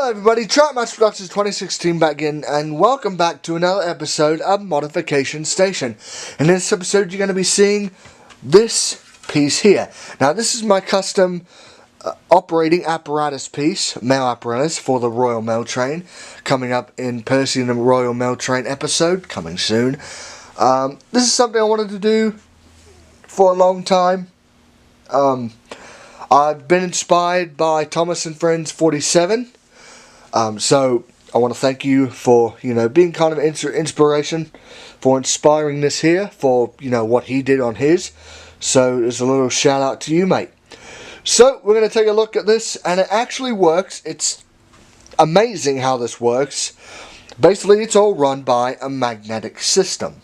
Hello everybody, Trackmaster Productions 2016 back in, and welcome back to another episode of Modification Station. In this episode you're going to be seeing this piece here. Now this is my custom operating apparatus piece, mail apparatus for the Royal Mail Train, coming up in Percy and the Royal Mail Train episode, coming soon. This is something I wanted to do for a long time. I've been inspired by Thomas and Friends 47. So I want to thank you for, being kind of inspiration, for inspiring this here, for, what he did on his. So there's a little shout out to you, mate. So we're going to take a look at this, and it actually works. It's amazing how this works. Basically, it's all run by a magnetic system.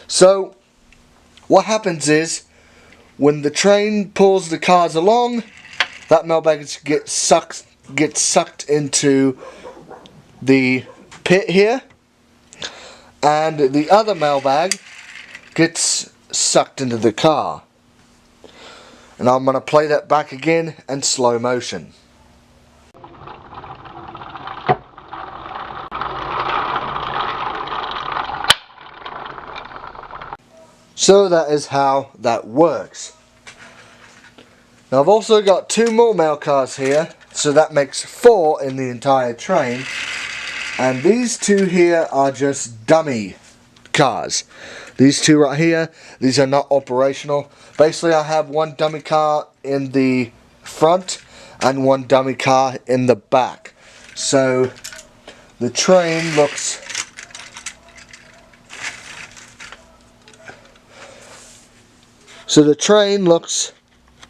So what happens is, when the train pulls the cars along, that mailbag gets sucked into the pit here, and the other mailbag gets sucked into the car. And I'm going to play that back again in slow motion. So that is how that works. Now I've also got two more mail cars here, so that makes 4 in the entire train. And these two here are just dummy cars. These two right here, these are not operational. Basically I have one dummy car in the front and one dummy car in the back. So the train looks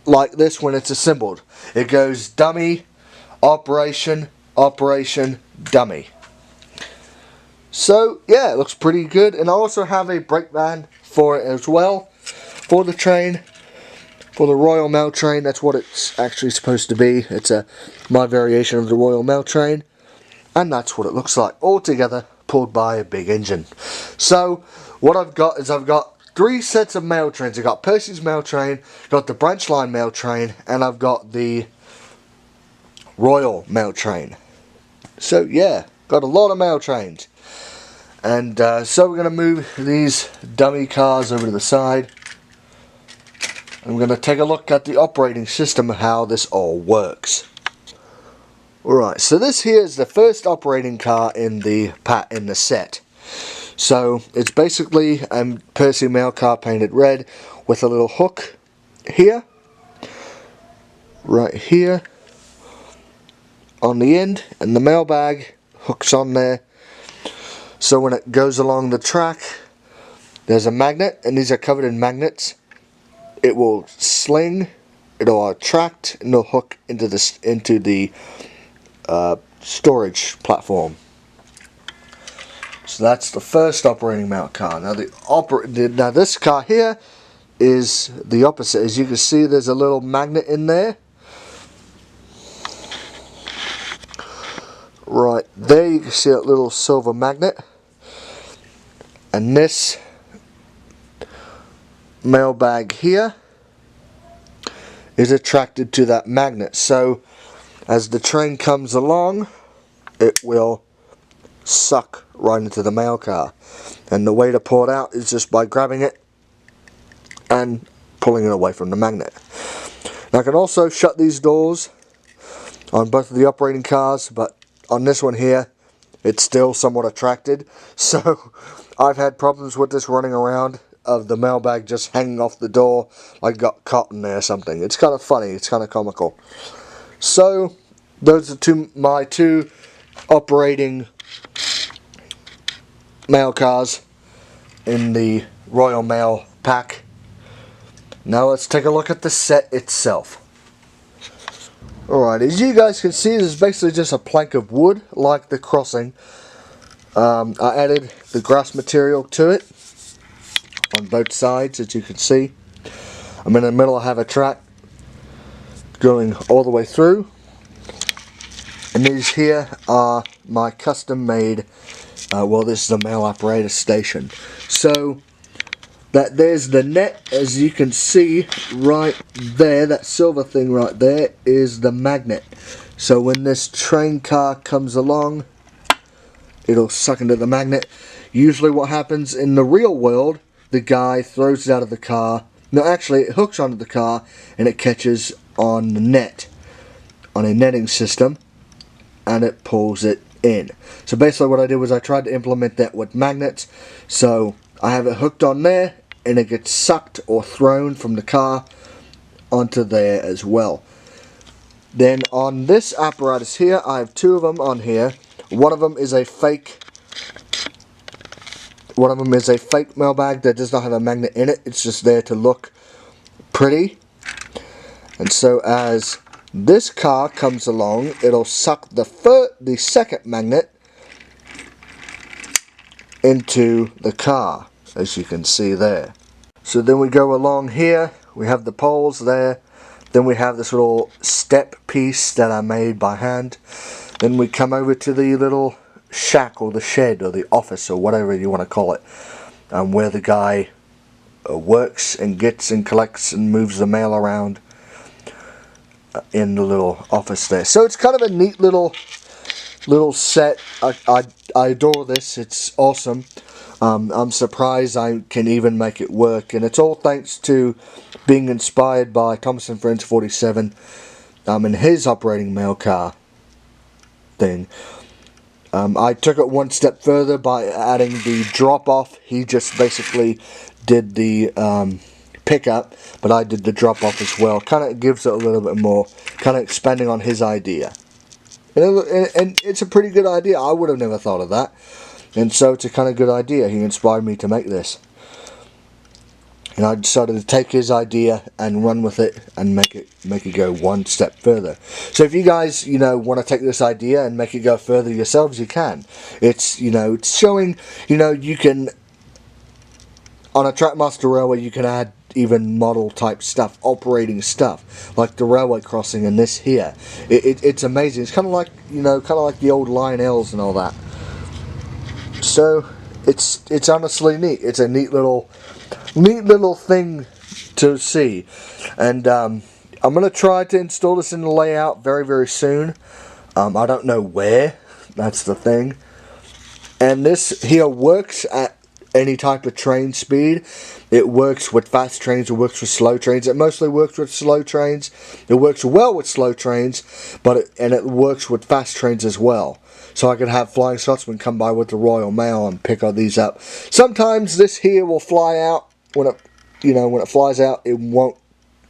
like this when it's assembled. It goes dummy, operation, operation, dummy. So yeah, it looks pretty good. And I also have a brake van for it as well, for the train, for the Royal Mail Train. That's what it's actually supposed to be. It's my variation of the Royal Mail Train, and that's what it looks like all together, pulled by a big engine. So what I've got is 3 sets of mail trains. I've got Percy's Mail Train, got the Branch Line Mail Train, and I've got the Royal Mail Train. So yeah, got a lot of mail trains. And so we're going to move these dummy cars over to the side. I'm going to take a look at the operating system of how this all works. Alright, so this here is the first operating car in the set. So it's basically a Percy mail car painted red with a little hook here, right here on the end, and the mailbag hooks on there. So when it goes along the track, there's a magnet, and these are covered in magnets. It will sling, it'll attract, and it'll hook into the storage platform. So that's the first operating mail car. Now this car here is the opposite. As you can see, there's a little magnet in there. Right there you can see that little silver magnet. And this mailbag here is attracted to that magnet. So as the train comes along, it will suck right into the mail car, and the way to pull it out is just by grabbing it and pulling it away from the magnet. Now I can also shut these doors on both of the operating cars, but on this one here it's still somewhat attracted, so I've had problems with this running around, of the mailbag just hanging off the door like got caught in there or something. It's kind of funny, it's kind of comical. So those are my two operating mail cars in the Royal Mail pack. Now let's take a look at the set itself. Alright, as you guys can see, this is basically just a plank of wood like the crossing. I added the grass material to it on both sides, as you can see. In the middle I have a track going all the way through, and these here are my custom made this is a mail apparatus station. So there's the net, as you can see right there. That silver thing right there is the magnet So when this train car comes along, it'll suck into the magnet. Usually what happens in the real world, the guy throws it out of the car. No, actually it hooks onto the car and it catches on the net, on a netting system, and it pulls it in. So basically what I did was I tried to implement that with magnets. So I have it hooked on there and it gets sucked or thrown from the car onto there as well. Then on this apparatus here, I have two of them on here. One of them is a fake mailbag that does not have a magnet in it. It's just there to look pretty. And so as this car comes along, it'll suck the second magnet into the car, as you can see there. So then we go along here, we have the poles there, then we have this little step piece that I made by hand. Then we come over to the little shack or the shed or the office or whatever you want to call it, where the guy works and gets and collects and moves the mail around in the little office there. So it's kind of a neat little set. I adore this. It's awesome. I'm surprised I can even make it work, and it's all thanks to being inspired by Thomas and Friends 47 in his operating mail car thing. I took it one step further by adding the drop off. He just basically did the pickup, but I did the drop off as well. Kind of gives it a little bit more, kind of expanding on his idea. And it's a pretty good idea. I would have never thought of that. And so it's a kind of good idea. He inspired me to make this. And I decided to take his idea and run with it and make it go one step further. So if you guys, want to take this idea and make it go further yourselves, you can. It's, it's showing, you can, on a Trackmaster railway, you can add even model type stuff, operating stuff, like the railway crossing and this here. It's amazing. It's kind of like, like the old Lionels and all that. So it's honestly neat. It's a neat little thing to see, and I'm gonna try to install this in the layout very, very soon. I don't know where. That's the thing. And this here works at any type of train speed. It works with fast trains, it works with slow trains. It mostly works with slow trains. It works well with slow trains, and it works with fast trains as well. So I could have Flying Scotsman come by with the Royal Mail and pick all these up. Sometimes this here will fly out. When it flies out, it won't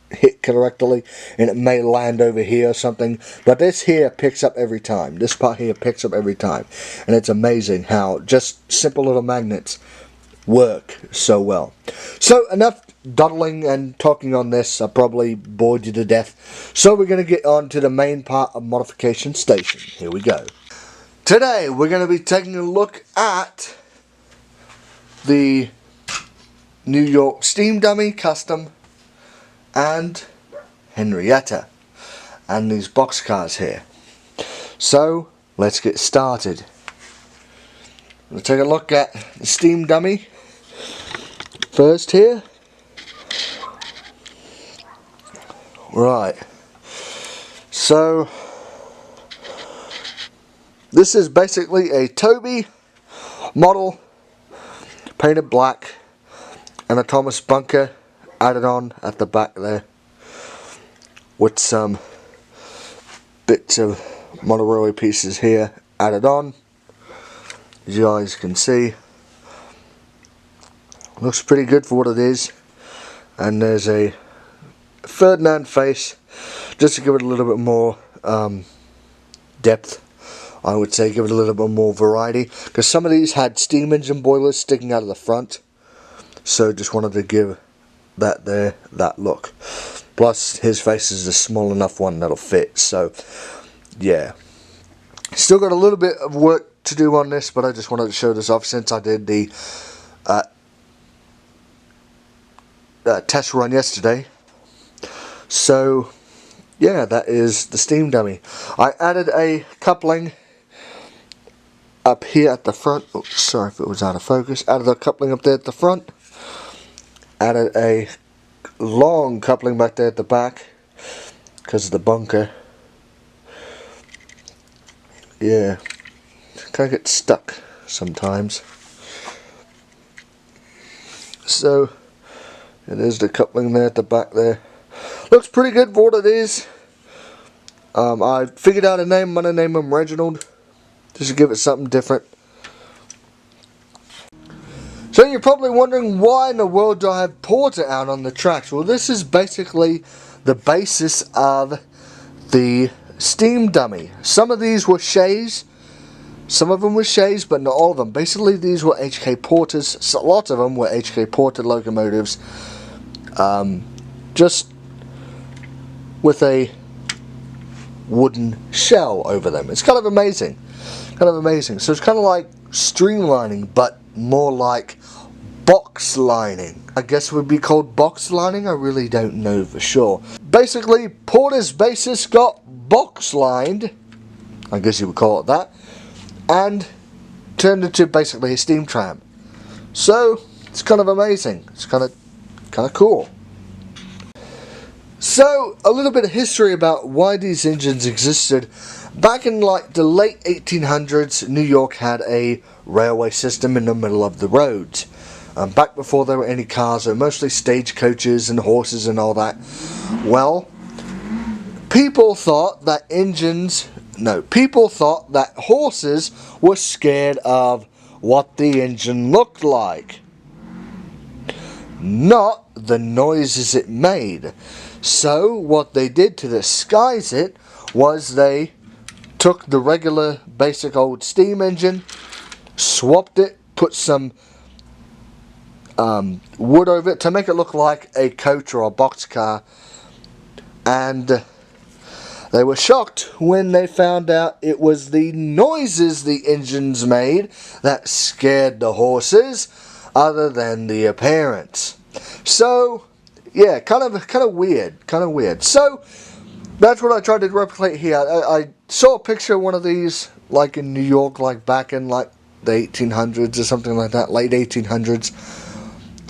hit correctly, and it may land over here or something. But this here picks up every time. This part here picks up every time, and it's amazing how just simple little magnets work so well. So enough dawdling and talking on this. I probably bored you to death. So we're going to get on to the main part of Modification Station. Here we go. Today we're going to be taking a look at the New York Steam Dummy Custom and Henrietta and these boxcars here. So let's get started. We'll take a look at the Steam Dummy first here. Right, so this is basically a Toby model, painted black, and a Thomas bunker added on at the back there, with some bits of model railway pieces here added on. As you guys can see, looks pretty good for what it is. And there's a Ferdinand face, just to give it a little bit more depth. I would say give it a little bit more variety, because some of these had steam engine boilers sticking out of the front. So just wanted to give that look. Plus his face is a small enough one that'll fit. So yeah, still got a little bit of work to do on this, but I just wanted to show this off since I did the test run yesterday. So yeah, that is the Steam Dummy. I added a coupling up here at the front. Oh, sorry if it was out of focus. Added a coupling up there at the front. Added a long coupling back there at the back because of the bunker. yeah, kind of get stuck sometimes. So there's the coupling there at the back there. Looks pretty good for what it is. I figured out a name. I'm going to name him Reginald, just to give it something different. So you're probably wondering, why in the world do I have Porter out on the tracks? Well, this is basically the basis of the steam dummy. Some of these were Shays, some of them were Shays, but not all of them. Basically, these were HK Porters. So a lot of them were HK Porter locomotives, just with a wooden shell over them. It's kind of amazing. So it's kind of like streamlining, but more like box lining. I guess it would be called box lining. I really don't know for sure. Basically, Porter's basis got box lined, I guess you would call it that, and turned into basically a steam tram. So it's kind of amazing. It's kind of cool. So a little bit of history about why these engines existed. Back in like the late 1800s, New York had a railway system in the middle of the roads. Back before there were any cars, there were mostly stagecoaches and horses and all that. Well, people thought that horses were scared of what the engine looked like, not the noises it made. So what they did to disguise it was they took the regular basic old steam engine, swapped it, put some wood over it to make it look like a coach or a boxcar, and they were shocked when they found out it was the noises the engines made that scared the horses, other than the appearance. So yeah, kind of weird. So that's what I tried to replicate here. I saw a picture of one of these, like in New York, like back in like the 1800s or something like that, late 1800s.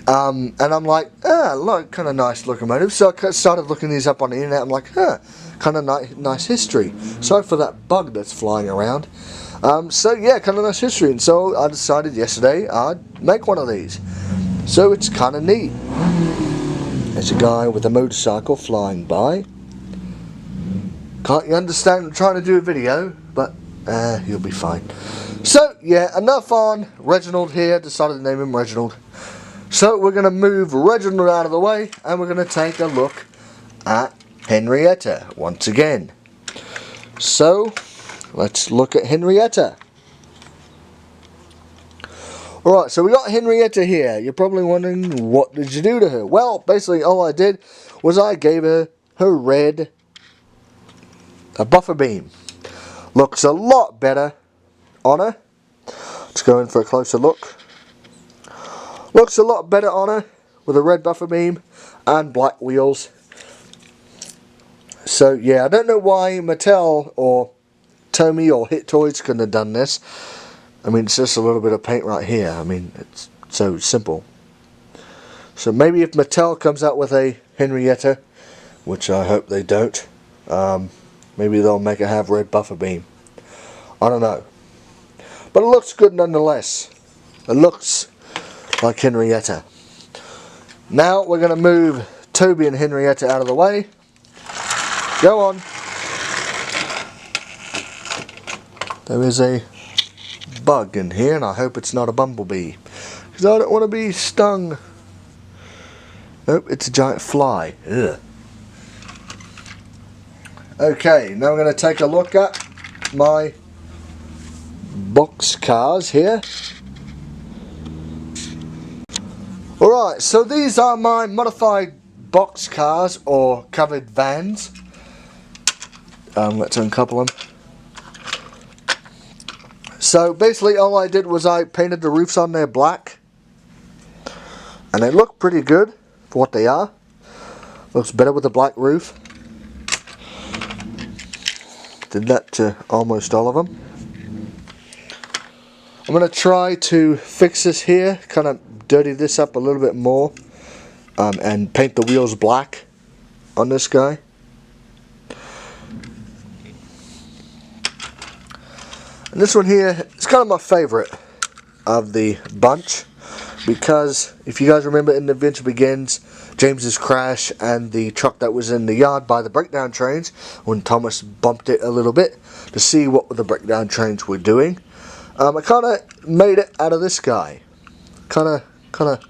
And I'm like, look, kind of nice locomotive. So I started looking these up on the internet. I'm like, kind of nice history. Sorry for that bug that's flying around. So yeah, kind of nice history. And so I decided yesterday I'd make one of these. So it's kind of neat. There's a guy with a motorcycle flying by. Can't you understand I'm trying to do a video? But you'll be fine. So yeah, enough on Reginald here. Decided to name him Reginald. So we're going to move Reginald out of the way, and we're going to take a look at Henrietta once again. So let's look at Henrietta. Alright, so we got Henrietta here. You're probably wondering, what did you do to her? Well, basically all I did was I gave her red buffer beam. Looks a lot better on her. Let's go in for a closer look. Looks a lot better on her with a red buffer beam and black wheels. So yeah, I don't know why Mattel or Tomy or Hit Toys couldn't have done this. I mean, it's just a little bit of paint right here. I mean, it's so simple. So maybe if Mattel comes out with a Henrietta, which I hope they don't, maybe they'll make it have red buffer beam. I don't know. But it looks good nonetheless. It looks like Henrietta. Now we're going to move Toby and Henrietta out of the way. Go on. There is a bug in here, and I hope it's not a bumblebee, because I don't want to be stung. Nope, it's a giant fly. Ugh. Okay, now we're going to take a look at my box cars here. Alright, so these are my modified box cars or covered vans. Let's uncouple them. So basically all I did was I painted the roofs on there black, and they look pretty good for what they are. Looks better with the black roof. Did that to almost all of them. I'm going to try to fix this here, kind of dirty this up a little bit more, and paint the wheels black on this guy. And this one here is kind of my favourite of the bunch, because if you guys remember in The Adventure Begins, James's crash and the truck that was in the yard by the breakdown trains, when Thomas bumped it a little bit to see what the breakdown trains were doing, I kind of made it out of this guy. Kind of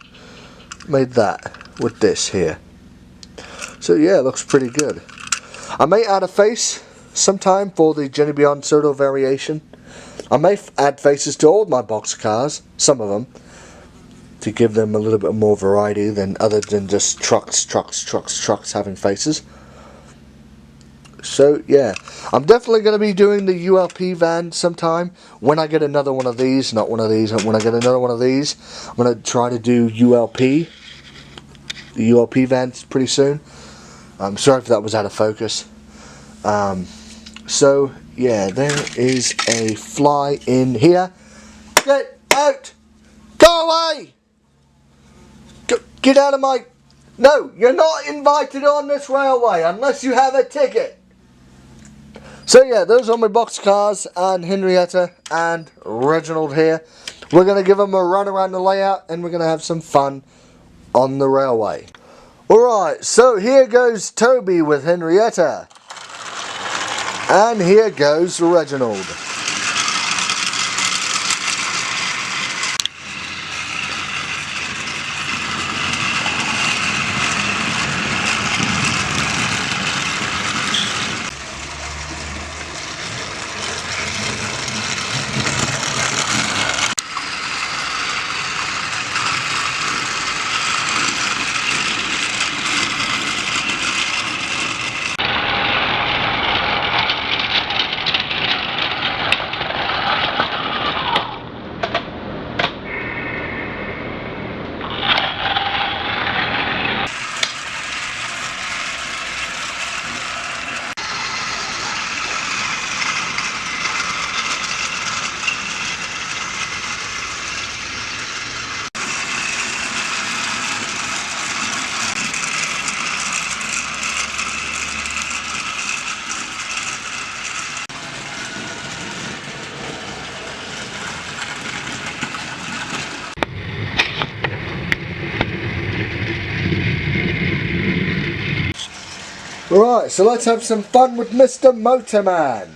made that with this here. So yeah, it looks pretty good. I may add a face sometime for the Jenny Beyond Soto variation. I may add faces to all my box cars, some of them, to give them a little bit more variety than other than just trucks having faces. So yeah, I'm definitely going to be doing the ULP van sometime when I get another one of these. Not one of these, when I get another one of these, I'm going to try to do ULP. The ULP van pretty soon. I'm sorry if that was out of focus. So yeah, there is a fly in here. Get out! Go away! Get out of my... No, you're not invited on this railway unless you have a ticket. So yeah, those are my box cars and Henrietta and Reginald here. We're going to give them a run around the layout and we're going to have some fun on the railway. Alright, so here goes Toby with Henrietta. And here goes Reginald. Right, so let's have some fun with Mr. Motorman.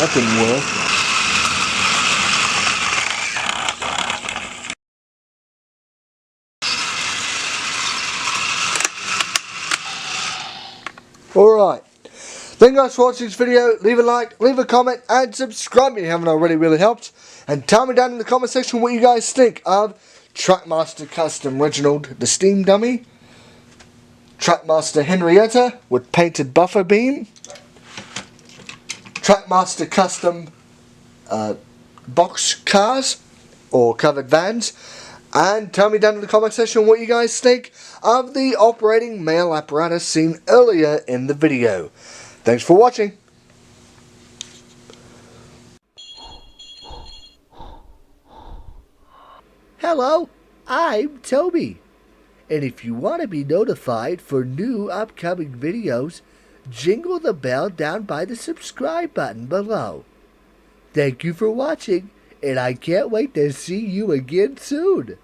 That didn't work. Alright. Thank you guys for watching this video. Leave a like, leave a comment, and subscribe if you haven't already. Really helped. And tell me down in the comment section what you guys think of Trackmaster Custom Reginald, the steam dummy. Trackmaster Henrietta with painted buffer beam. Trackmaster Custom box cars or covered vans. And tell me down in the comment section what you guys think of the operating male apparatus seen earlier in the video. Thanks for watching. Hello, I'm Toby. And if you want to be notified for new upcoming videos, jingle the bell down by the subscribe button below. Thank you for watching, and I can't wait to see you again soon.